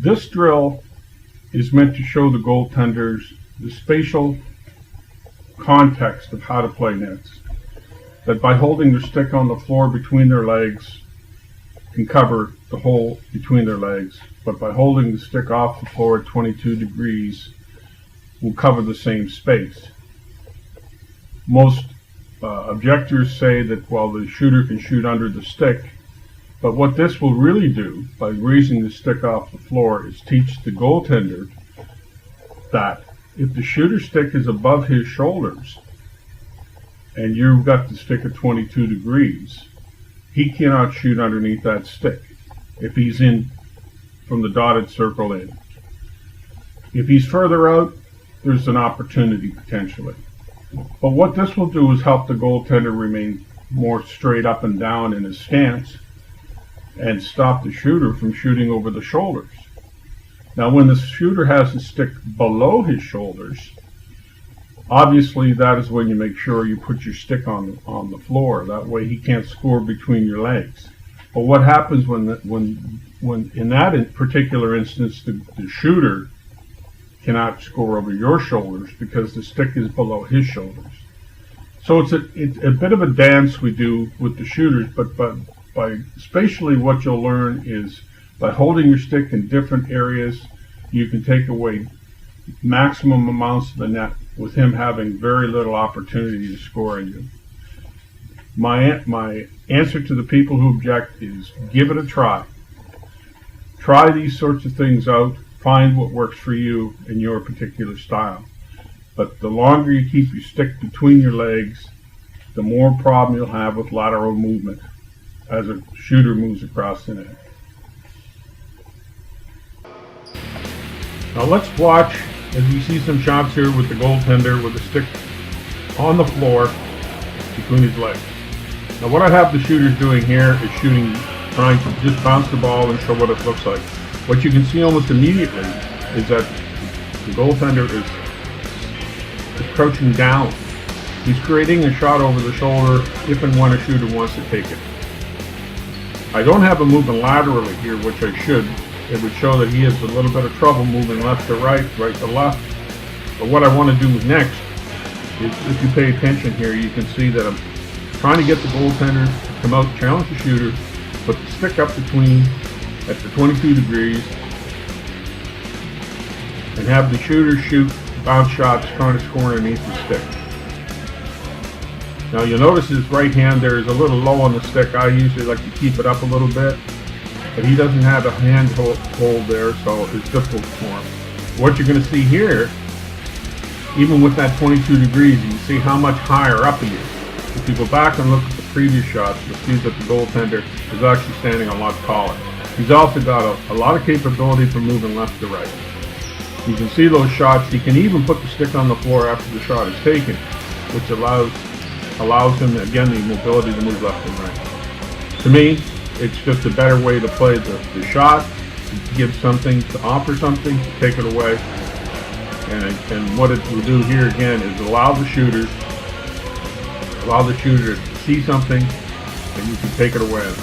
This drill is meant to show the goaltenders the spatial context of how to play nets. That by holding their stick on the floor between their legs can cover the hole between their legs, but by holding the stick off the floor at 22 degrees will cover the same space. Most objectors say that, well, the shooter can shoot under the stick, but what this will really do by raising the stick off the floor is teach the goaltender that if the shooter's stick is above his shoulders and you've got the stick at 22 degrees, he cannot shoot underneath that stick if he's in from the dotted circle in. If he's further out, there's an opportunity potentially. But what this will do is help the goaltender remain more straight up and down in his stance and stop the shooter from shooting over the shoulders. Now, when the shooter has the stick below his shoulders, obviously that is when you make sure you put your stick on the floor. That way he can't score between your legs. But what happens when in that particular instance the shooter cannot score over your shoulders because the stick is below his shoulders? So it's a bit of a dance we do with the shooters, but by spatially what you'll learn is by holding your stick in different areas, you can take away maximum amounts of the net with him having very little opportunity to score in you. My answer to the people who object is give it a try. Try these sorts of things out. Find what works for you in your particular style. But the longer you keep your stick between your legs, the more problem you'll have with lateral movement as a shooter moves across the net. Now let's watch as you see some shots here with the goaltender with the stick on the floor between his legs. Now what I have the shooters doing here is trying to just bounce the ball and show what it looks like. What you can see almost immediately is that the goaltender is crouching down. He's creating a shot over the shoulder if and when a shooter wants to take it. I don't have him moving laterally here, which I should. It would show that he has a little bit of trouble moving left to right, right to left. But what I want to do next is, if you pay attention here, you can see that I'm trying to get the goaltender to come out, challenge the shooter, put the stick up between at the 22 degrees, and have the shooter shoot bounce shots trying to score underneath the stick. Now you'll notice his right hand there is a little low on the stick. I usually like to keep it up a little bit, but he doesn't have a hand hold there, so it's difficult for him. What you're going to see here, even with that 22 degrees, you can see how much higher up he is. If you go back and look at the previous shots, you'll see that the goaltender is actually standing a lot taller. He's also got a lot of capability for moving left to right. You can see those shots. He can even put the stick on the floor after the shot is taken, which allows him, again, the mobility to move left and right. To me, it's just a better way to play the shot, to give something, to offer something, to take it away. And what it will do here again is allow the shooter to see something, and you can take it away.